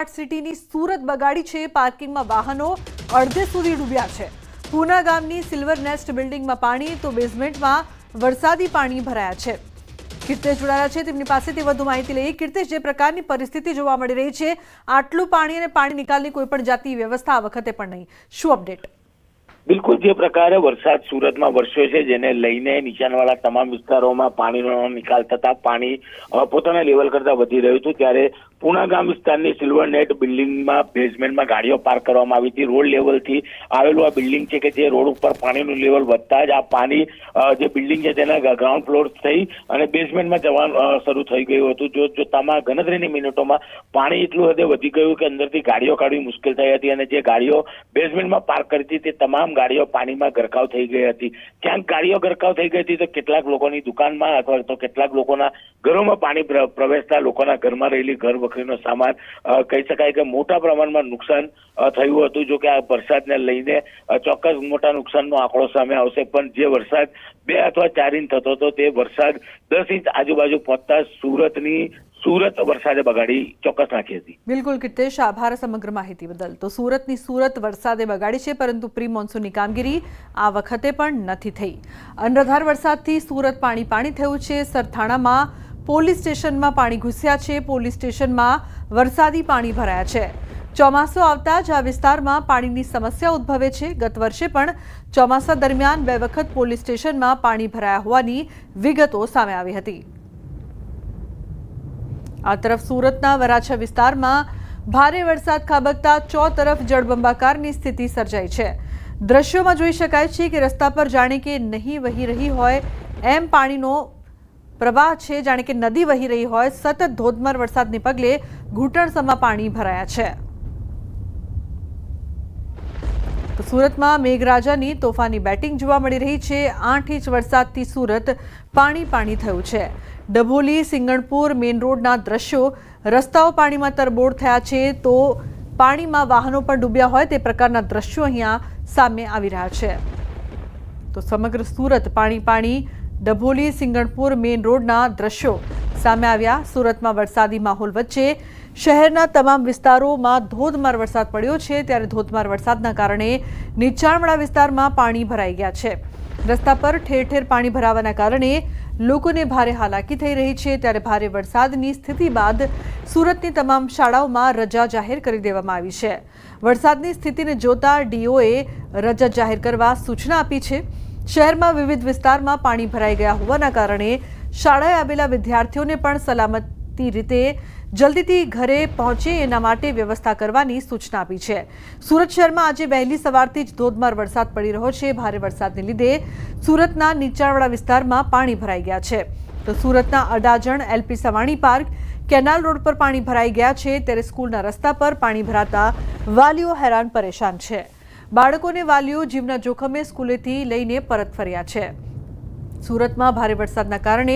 Smart સિટીની સુરત બગાડી છે। પાર્કિંગમાં વાહનો અડધે સુધી ડૂબ્યા છે। પૂના ગામની સિલ્વર નેસ્ટ બિલ્ડિંગમાં પાણી તો બેઝમેન્ટમાં વરસાદી પાણી ભરાયા છે। કીર્તેશ જોડાયા છે, તેમની પાસેથી વધુ માહિતી લઈએ। કીર્તેશ, જે પ્રકારની પરિસ્થિતિ જોવા મળી રહી છે, આટલું પાણી અને પાણી નિકાલની કોઈ પણ જાતની વ્યવસ્થા આ વખતે પણ નહીં, શું અપડેટ? બિલકુલ જે પ્રકારે વરસાદ સુરતમાં વરસ્યો છે, જેને લઈને નીચાણવાળા તમામ વિસ્તારોમાં પાણીનો નિકાલ થતા પાણી પોતાના લેવલ કરતા વધી રહ્યું હતું, ત્યારે પૂના ગામ વિસ્તારની સિલ્વર નેટ બિલ્ડિંગમાં બેઝમેન્ટમાં ગાડીઓ પાર્ક કરવામાં આવી હતી। રોડ લેવલથી આવેલું આ બિલ્ડિંગ છે કે જે રોડ ઉપર પાણીનું લેવલ વધતા જ આ પાણી જે બિલ્ડિંગ છે તેના ગ્રાઉન્ડ ફ્લોર થઈ અને બેઝમેન્ટમાં જવાનું શરૂ થઈ ગયું હતું। જોતામાં ગણતરીની મિનિટોમાં પાણી એટલું હદે વધી ગયું કે અંદરથી ગાડીઓ કાઢવી મુશ્કેલ થઈ હતી અને જે ગાડીઓ બેઝમેન્ટમાં પાર્ક કરી હતી તે તમામ ગાડીઓ પાણીમાં ગરકાવ થઈ ગઈ હતી। ક્યાંક ગાડીઓ ગરકાવ થઈ ગઈ હતી તો કેટલાક લોકોની દુકાનમાં અથવા તો કેટલાક લોકોના ઘરોમાં પાણી પ્રવેશતા લોકોના ઘરમાં રહેલી ઘર વખરીનો સામાન કહી શકાય કે મોટા પ્રમાણમાં નુકસાન થયું હતું। જો કે આ વરસાદને લઈને ચોક્કસ મોટા નુકસાનનો આંકડો સામે આવશે, પણ જે વરસાદ 2 અથવા 4 ઇંચ થતો હતો તે વરસાદ 10 ઇંચ આજુબાજુ પહોંચતા સુરત વરસાદે બગાડી ચોક્કસ નાખી હતી। બિલકુલ કીર્તેશ, આભાર સમગ્ર માહિતી બદલ। તો સુરત વરસાદે બગાડી છે, પરંતુ પ્રી મોન્સૂનની કામગીરી આ વખતે પણ નથી થઈ। અનરાધાર વરસાદથી સુરત પાણી થયું છે। સરથાણામાં પોલીસ સ્ટેશનમાં પાણી ઘૂસ્યા છે। પોલીસ સ્ટેશનમાં વરસાદી પાણી ભરાયા છે। ચોમાસું આવતા જ આ વિસ્તારમાં પાણીની સમસ્યા ઉદ્ભવે છે। ગત વર્ષે પણ ચોમાસા દરમિયાન 2 વખત પોલીસ સ્ટેશનમાં પાણી ભરાયા હોવાની વિગતો સામે આવી હતી। આ તરફ સુરતના વરાછા વિસ્તારમાં ભારે વરસાદ ખાબકતા ચોતરફ જળબંબાકારની સ્થિતિ સર્જાઈ છે। દ્રશ્યોમાં જોઈ શકાય છે કે રસ્તા પર જાણે કે નહીં વહી રહી હોય એમ પાણીનો પ્રવાહ છે, જાણે કે નદી વહી રહી હોય। સતત ધોધમાર વરસાદને પગલે ઘૂંટણસમાં પાણી ભરાયા છે। તો સુરતમાં મેઘરાજાની તોફાની બેટિંગ જોવા મળી રહી છે। 8 ઇંચ વરસાદથી સુરત પાણી થયું છે। ડભોલી સિંગણપુર મેઇન રોડના દ્રશ્યો, રસ્તાઓ પાણીમાં તરબોળ થયા છે, તો પાણીમાં વાહનો પણ ડૂબ્યા હોય તે પ્રકારના દ્રશ્યો અહીંયા સામે આવી રહ્યા છે। તો સમગ્ર સુરત પાણી ડભોલી સિંગણપુર મેઇન રોડના દ્રશ્યો સામે આવ્યા। સુરતમાં વરસાદી માહોલ વચ્ચે શહેરના તમામ વિસ્તારોમાં ધોધમાર વરસાદ પડ્યો છે, ત્યારે ધોધમાર વરસાદના કારણે નીચાણવાળા વિસ્તારમાં પાણી ભરાઈ ગયા છે। રસ્તા પર ઠેર ઠેર પાણી ભરાવાના કારણે લોકોને ભારે હાલાકી થઈ રહી છે। ત્યારે ભારે વરસાદની સ્થિતિ બાદ સુરતની તમામ શાળાઓમાં રજા જાહેર કરી દેવામાં આવી છે। વરસાદની સ્થિતિને જોતા ડીઓએ રજા જાહેર કરવા સૂચના આપી છે। શહેરમાં વિવિધ વિસ્તારમાં પાણી ભરાઈ ગયા હોવાના કારણે શાળાએ આવેલા વિદ્યાર્થીઓને પણ સલામતી રીતે જલ્દીથી ઘરે પહોંચે એના માટે વ્યવસ્થા કરવાની સૂચના આપી છે। સુરત શહેરમાં આજે વહેલી સવારથી જ ધોધમાર વરસાદ પડી રહ્યો છે। ભારે વરસાદને લીધે સુરતના નીચાણવાળા વિસ્તારમાં પાણી ભરાઈ ગયા છે। તો સુરતના Adajan LP Savani park canal road પર પાણી ભરાઈ ગયા છે, ત્યારે સ્કૂલના રસ્તા પર પાણી ભરાતા વાલીઓ હેરાન પરેશાન છે। બાળકોને વાલીઓ જીવના જોખમે સ્કૂલેથી લઈને પરત ફર્યા છે। સુરતમાં ભારે વરસાદના કારણે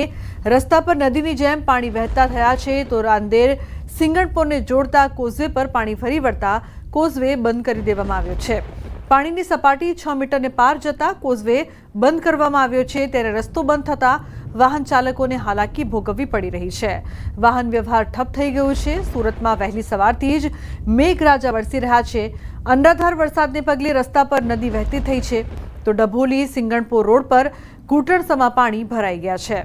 રસ્તા પર નદીની જેમ પાણી વહેતા થયા છે, તો રાંદેર સિંગણપુરને જોડતા કોઝવે પર પાણી ફરી વળતા કોઝવે બંધ કરી દેવામાં આવ્યો છે। પાણીની સપાટી 6 મીટરને પાર જતા કોઝવે બંધ કરવામાં આવ્યો છે, ત્યારે રસ્તો બંધ થતા વાહન ચાલકોને હાલાકી ભોગવવી પડી રહી છે। વાહન વ્યવહાર ઠપ થઈ ગયું છે। સુરતમાં વહેલી સવારથી જ મેઘરાજા વરસી રહ્યા છે। અનરાધાર વરસાદને પગલે રસ્તા પર નદી વહેતી થઈ છે, તો ડભોલી સિંગણપુર રોડ પર ઘૂંટણસમાં પાણી ભરાઈ ગયા છે।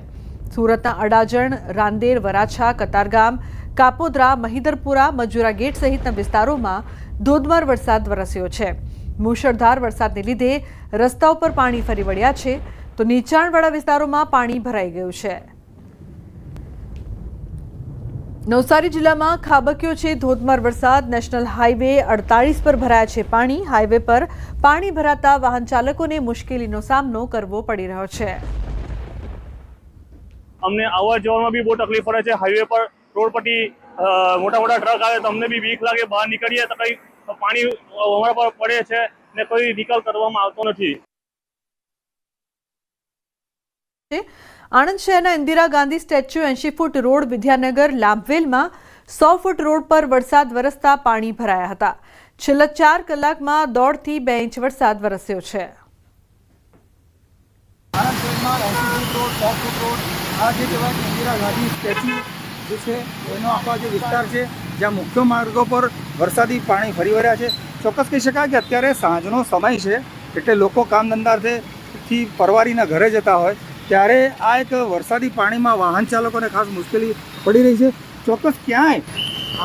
સુરતના અડાજણ, રાંદેર, વરાછા, કતારગામ, કાપોદ્રા, મહિધરપુરા, મજુરા ગેટ સહિતના વિસ્તારોમાં ધોધમાર વરસાદ વરસ્યો છે। મુશળધાર વરસાદને લીધે રસ્તાઓ પર પાણી ફરી વળ્યા છે, તો નીચાણવાળા વિસ્તારોમાં પાણી ભરાઈ ગયું છે। નવસારી જિલ્લામાં ખાબક્યો છે ધોધમાર વરસાદ। નેશનલ હાઈવે 48 પર ભરાયા છે પાણી। હાઈવે પર પાણી ભરાતા વાહન ચાલકોને મુશ્કેલીનો સામનો કરવો પડી રહ્યો છે। અમને આવવા જવામાં બી બહુ તકલીફ પડે છે। હાઈવે પર રોડ પરથી મોટા ટ્રક આવે તો અમને બી બીક લાગે, બહાર નીકળીએ તો કઈ પાણી અમારા પર પડે છે ને કોઈ નિકાલ કરવામાં આવતો નથી। આણંદ શહેરના Indira Gandhi statue 80 foot road Vidyanagar લાંભવેલમાં 100 ફૂટ રોડ પર વરસાદ વરસતા પાણી ભરાયા હતા। છેલ્લા 4 કલાકમાં 1.5 થી 2 ઇંચ વરસાદ વરસ્યો છે। આણંદ શહેરમાં 80 ફૂટ રોડ, 100 ફૂટ રોડ, આ જે કહેવાય ઇન્દિરા ગાંધી સ્ટેચ્યુ જે છે એનો આખો જે વિસ્તાર છે જ્યાં મુખ્ય માર્ગો પર વરસાદી પાણી ફરી વળ્યા છે. ચોક્કસ કહી શકાય કે અત્યારે સાંજનો સમય છે એટલે લોકો કામ ધંધાથી પરવારીના ઘરે જતા હોય ત્યારે આ એક વરસાદી પાણીમાં વાહન ચાલકોને ખાસ મુશ્કેલી પડી રહી છે. ચોક્કસ ક્યાંય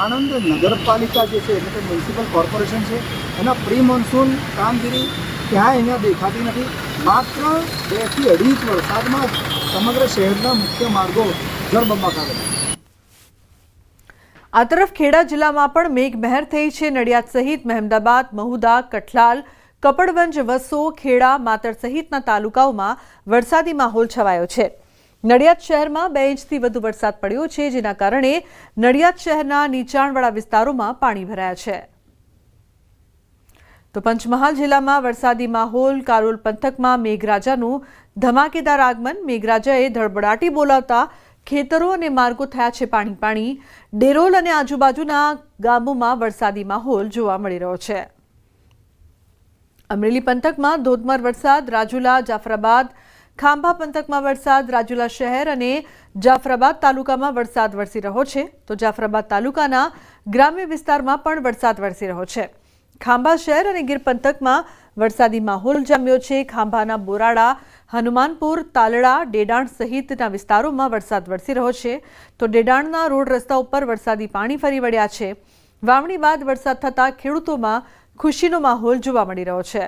આણંદ નગરપાલિકા જે છે એટલે કે મ્યુનિસિપલ કોર્પોરેશન છે એના પ્રી મોન્સૂન કામગીરી ક્યાંય અહીંયા દેખાતી નથી. માત્ર 2 થી 2.5 ઇંચ વરસાદમાં જ સમગ્ર શહેરના મુખ્ય માર્ગો જળબંબાકાર બન્યા. આ તરફ ખેડા જિલ્લામાં પણ મેઘમહેર થઈ છે. નડિયાદ સહિત મહેમદાબાદ, મહુધા, કઠલાલ, કપડવંજ, વસો, ખેડા, માતર સહિતના તાલુકાઓમાં વરસાદી માહોલ છવાયો છે. નડિયાદ શહેરમાં 2 ઇંચથી વધુ વરસાદ પડ્યો છે, જેના કારણે નડિયાદ શહેરના નીચાણવાળા વિસ્તારોમાં પાણી ભરાયા છે. તો પંચમહાલ જિલ્લામાં વરસાદી માહોલ. કારોલ પંથકમાં મેઘરાજાનું ધમાકેદાર આગમન. મેઘરાજાએ ધડબડાટી બોલાવતા ખેતરો અને માર્ગો થયા છે પાણી. ડેરોલ અને આજુબાજુના ગામોમાં વરસાદી માહોલ જોવા મળી રહ્યો છે. અમરેલી પંથકમાં ધોધમાર વરસાદ. રાજુલા, જાફરાબાદ, ખાંભા પંથકમાં વરસાદ. રાજુલા શહેર અને જાફરાબાદ તાલુકામાં વરસાદ વરસી રહ્યો છે. તો જાફરાબાદ તાલુકાના ગ્રામ્ય વિસ્તારમાં પણ વરસાદ વરસી રહ્યો છે. ખાંભા શહેર અને ગીર પંથકમાં વરસાદી માહોલ જામ્યો છે. ખાંભાના બોરાડા, હનુમાનપુર, તાલડા, ડેડાણ સહિતના વિસ્તારોમાં વરસાદ વરસી રહ્યો છે. તો ડેડાણના રોડ રસ્તા ઉપર વરસાદી પાણી ફરી વળ્યા છે. વાવણી બાદ વરસાદ થતાં ખેડૂતોમાં ખુશીનો માહોલ જોવા મળી રહ્યો છે.